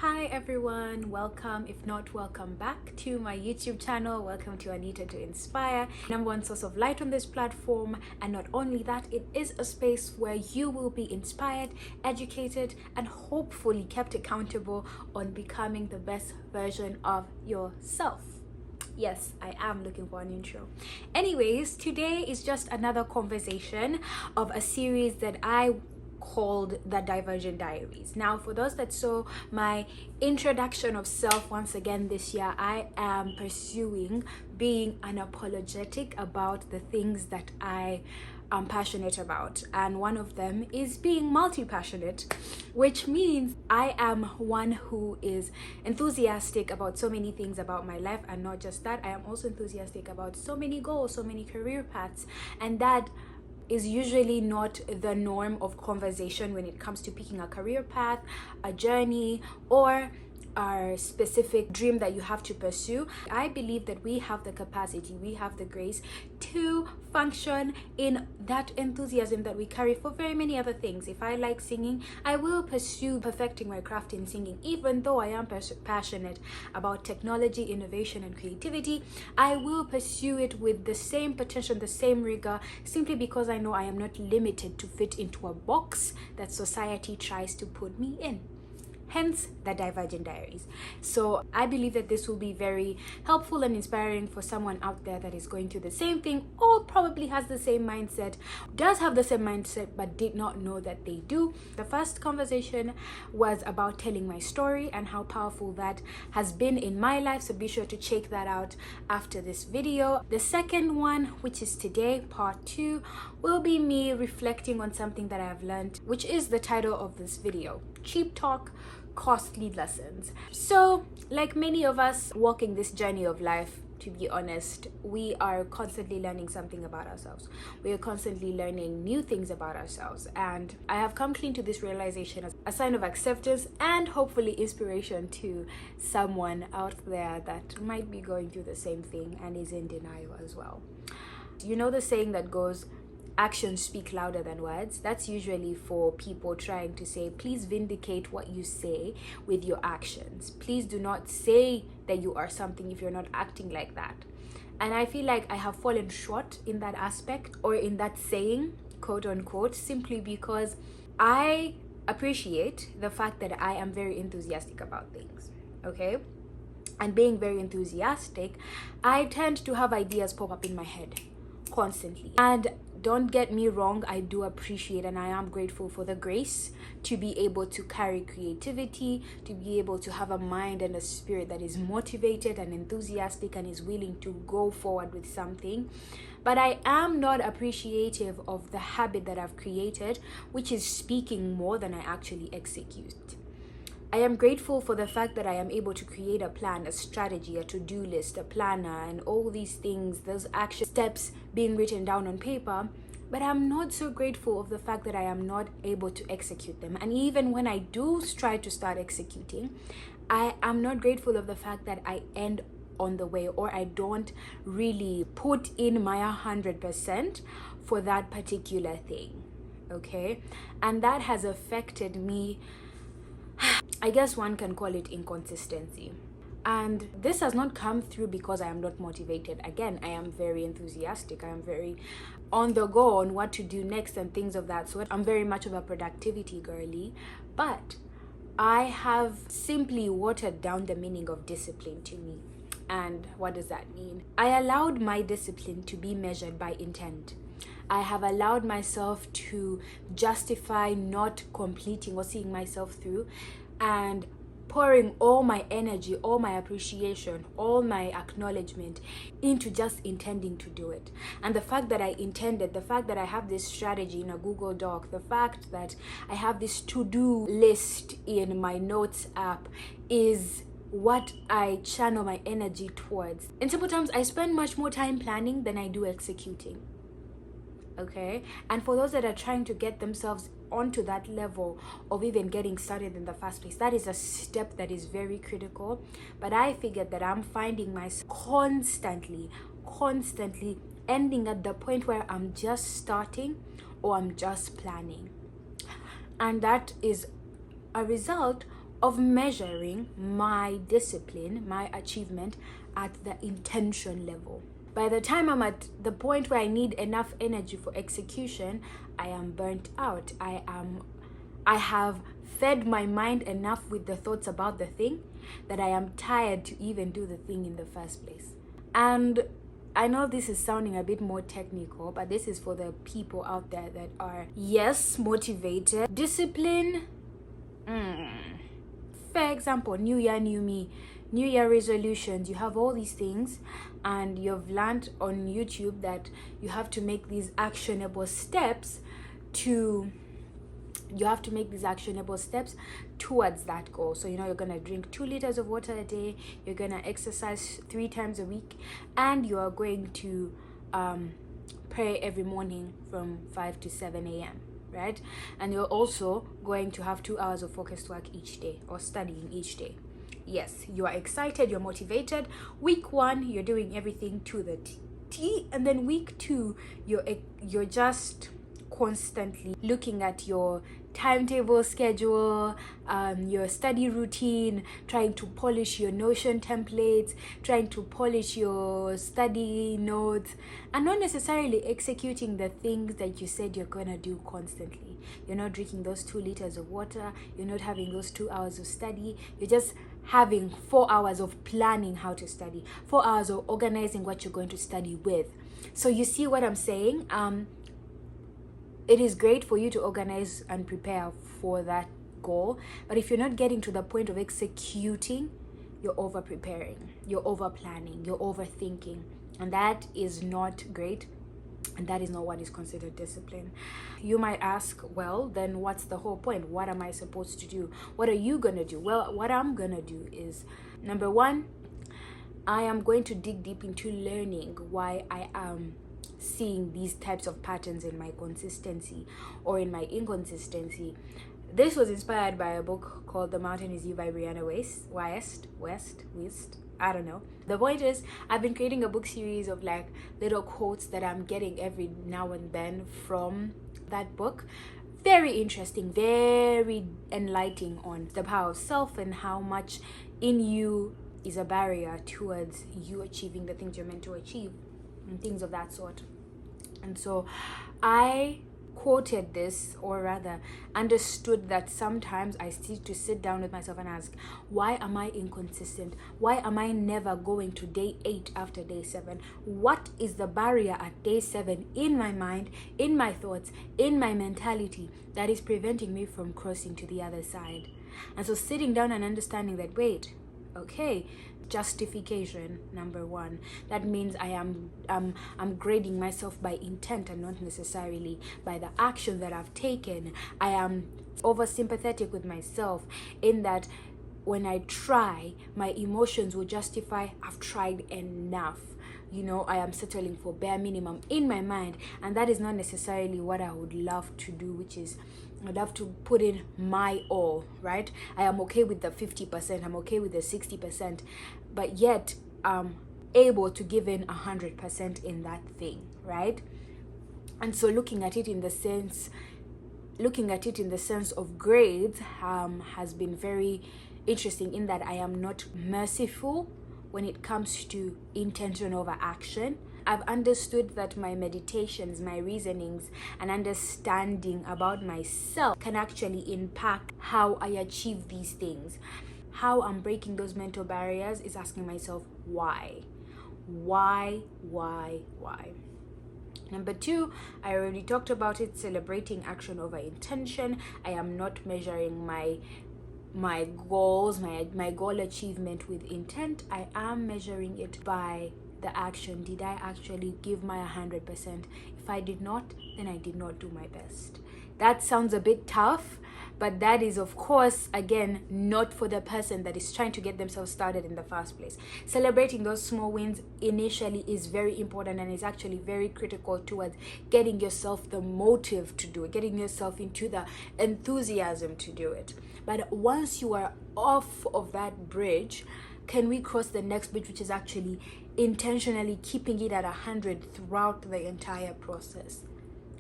Hi everyone, welcome, if not welcome back to my YouTube channel. Welcome to Anita to Inspire, number one source of light on this platform. And not only that, it is a space where you will be inspired, educated, and hopefully kept accountable on becoming the best version of yourself. Yes, I am looking for an intro. Anyways, today is just another conversation of a series that I called the Divergent Diaries. Now, for those that saw my introduction of self once again this year, I am pursuing being unapologetic about the things that I am passionate about, and one of them is being multi-passionate, which means I am one who is enthusiastic about so many things about my life. And not just that, I am also enthusiastic about so many goals, so many career paths, and that is usually not the norm of conversation when it comes to picking a career path, a journey, or a specific dream that you have to pursue. I believe that we have the capacity, we have the grace to function in that enthusiasm that we carry for very many other things. If I like singing, I will pursue perfecting my craft in singing. Even though I am passionate about technology, innovation, and creativity, I will pursue it with the same potential, the same rigor, simply because I know I am not limited to fit into a box that society tries to put me in. Hence the Divergent Diaries. So I believe that this will be very helpful and inspiring for someone out there that is going through the same thing, or probably has the same mindset, does have the same mindset, but did not know that they do. The first conversation was about telling my story and how powerful that has been in my life. So be sure to check that out after this video. The second one, which is today, part 2, will be me reflecting on something that I have learned, which is the title of this video: Cheap Talk, Costly Lessons. So, like many of us walking this journey of life, to be honest, we are constantly learning something about ourselves. We are constantly learning new things about ourselves. And I have come clean to this realization as a sign of acceptance and hopefully inspiration to someone out there that might be going through the same thing and is in denial as well. You know the saying that goes, actions speak louder than words? That's usually for people trying to say, please vindicate what you say with your actions. Please do not say that you are something if you're not acting like that. And I feel like I have fallen short in that aspect, or in that saying, quote unquote, simply because I appreciate the fact that I am very enthusiastic about things, okay? And being very enthusiastic, I tend to have ideas pop up in my head constantly. And don't get me wrong, I do appreciate and I am grateful for the grace to be able to carry creativity, to be able to have a mind and a spirit that is motivated and enthusiastic and is willing to go forward with something. But I am not appreciative of the habit that I've created, which is speaking more than I actually execute. I am grateful for the fact that I am able to create a plan, a strategy, a to-do list, a planner, and all these things, those action steps being written down on paper. But I'm not so grateful of the fact that I am not able to execute them. And even when I do try to start executing, I am not grateful of the fact that I end on the way, or I don't really put in my 100% for that particular thing. Okay? And that has affected me. I guess one can call it inconsistency. And this has not come through because I am not motivated. Again, I am very enthusiastic. I am very on the go on what to do next and things of that sort. I'm very much of a productivity girly. But I have simply watered down the meaning of discipline to me. And what does that mean? I allowed my discipline to be measured by intent. I have allowed myself to justify not completing or seeing myself through, and pouring all my energy, all my appreciation, all my acknowledgement into just intending to do it. And the fact that I intended, the fact that I have this strategy in a Google Doc, the fact that I have this to-do list in my notes app is what I channel my energy towards. In simple terms, I spend much more time planning than I do executing. Okay? And for those that are trying to get themselves onto that level of even getting started in the first place, that is a step that is very critical. But I figured that I'm finding myself constantly ending at the point where I'm just starting or I'm just planning. And that is a result of measuring my discipline, my achievement at the intention level. By the time I'm at the point where I need enough energy for execution, I am burnt out. I have fed my mind enough with the thoughts about the thing that I am tired to even do the thing in the first place. And I know this is sounding a bit more technical, but this is for the people out there that are, yes, motivated. Discipline, for example, new year, new me, new year resolutions. You have all these things, and you've learned on YouTube that you have to make these actionable steps towards that goal. So you're gonna drink 2 liters of water a day, you're gonna exercise 3 times a week, and you are going to pray every morning from 5 to 7 a.m. right? And you're also going to have 2 hours of focused work each day, or studying each day. Yes, you are excited, you're motivated. Week 1, you're doing everything to the T, and then week 2, you're just constantly looking at your timetable, schedule, your study routine, trying to polish your Notion templates, trying to polish your study notes, and not necessarily executing the things that you said you're gonna do constantly. You're not drinking those 2 liters of water, you're not having those 2 hours of study, you're just having 4 hours of planning how to study, 4 hours of organizing what you're going to study with. So you see what I'm saying? It is great for you to organize and prepare for that goal, but if you're not getting to the point of executing, you're over preparing, you're over planning, you're overthinking, and that is not great, and that is not what is considered discipline. You might ask, well, then what's the whole point? What am I supposed to do? What are you gonna do? Well, what I'm gonna do is, number 1, I am going to dig deep into learning why I am seeing these types of patterns in my consistency or in my inconsistency. This was inspired by a book called The Mountain Is You by Brianna West. I don't know. The point is, I've been creating a book series of like little quotes that I'm getting every now and then from that book. Very interesting, very enlightening on the power of self and how much in you is a barrier towards you achieving the things you're meant to achieve and things of that sort. And so I quoted this, or rather understood that sometimes I need to sit down with myself and ask, why am I inconsistent? Why am I never going to day 8 after day 7? What is the barrier at day 7 in my mind, in my thoughts, in my mentality that is preventing me from crossing to the other side? And so sitting down and understanding that, wait, okay, justification, number 1. That means I'm grading myself by intent and not necessarily by the action that I've taken. I am over sympathetic with myself in that when I try, my emotions will justify I've tried enough. I am settling for bare minimum in my mind, and that is not necessarily what I would love to do, which is I'd love to put in my all, right? I am okay with the 50%, I'm okay with the 60%, but yet I'm able to give in 100% in that thing, right? And so looking at it in the sense of grades has been very interesting in that I am not merciful when it comes to intention over action. I've understood that my meditations, my reasonings, and understanding about myself can actually impact how I achieve these things. How I'm breaking those mental barriers is asking myself, why? Why? Number 2, I already talked about it, celebrating action over intention. I am not measuring my goals, my goal achievement with intent. I am measuring it by the action. Did I actually give my 100%? If I did not, then I did not do my best. That sounds a bit tough, but that is, of course, again, not for the person that is trying to get themselves started in the first place. Celebrating those small wins initially is very important and is actually very critical towards getting yourself the motive to do it, getting yourself into the enthusiasm to do it. But once you are off of that bridge, can we cross the next bridge, which is actually intentionally keeping it at 100 throughout the entire process?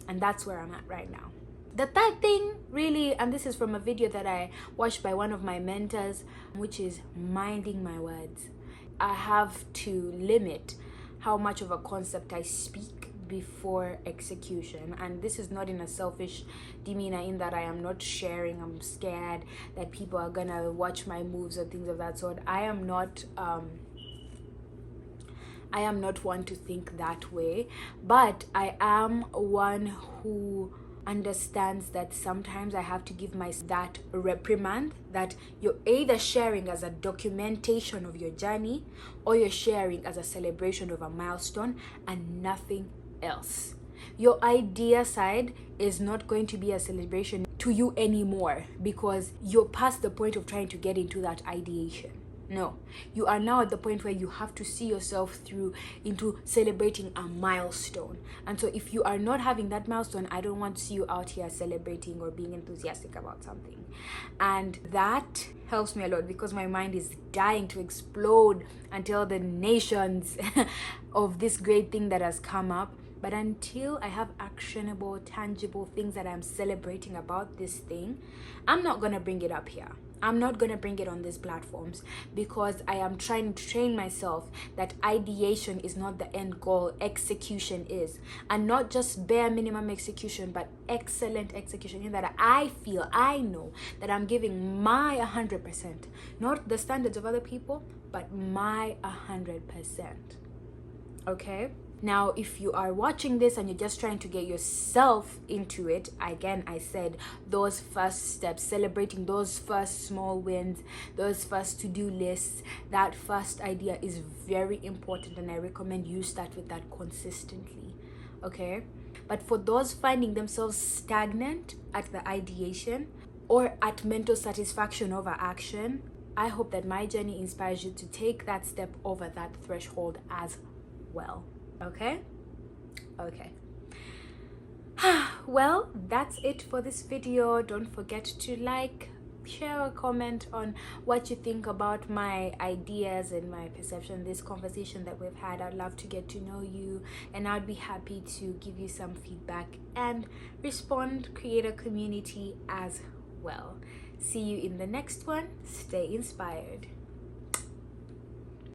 And that's where I'm at right now. The third thing, really, and this is from a video that I watched by one of my mentors, which is minding my words. I have to limit how much of a concept I speak before execution. And this is not in a selfish demeanor, in that I am not sharing, I'm scared that people are gonna watch my moves or things of that sort. I am not one to think that way, but I am one who understands that sometimes I have to give myself that reprimand, that you're either sharing as a documentation of your journey, or you're sharing as a celebration of a milestone and nothing else. Your idea side is not going to be a celebration to you anymore, because you're past the point of trying to get into that ideation. No, you are now at the point where you have to see yourself through into celebrating a milestone. And so if you are not having that milestone, I don't want to see you out here celebrating or being enthusiastic about something. And that helps me a lot, because my mind is dying to explode and tell the nations of this great thing that has come up. But until I have actionable, tangible things that I'm celebrating about this thing, I'm not going to bring it up here. I'm not going to bring it on these platforms, because I am trying to train myself that ideation is not the end goal, execution is. And not just bare minimum execution, but excellent execution, in that I know that I'm giving my 100%, not the standards of other people, but my 100%. Okay? Now, if you are watching this and you're just trying to get yourself into it, again, I said those first steps, celebrating those first small wins, those first to-do lists, that first idea is very important, and I recommend you start with that consistently, okay? But for those finding themselves stagnant at the ideation or at mental satisfaction over action, I hope that my journey inspires you to take that step over that threshold as well. Okay. Well, that's it for this video. Don't forget to like, share, or comment on what you think about my ideas and my perception, this conversation that we've had. I'd love to get to know you, and I'd be happy to give you some feedback and respond, create a community as well. See you in the next one. Stay inspired.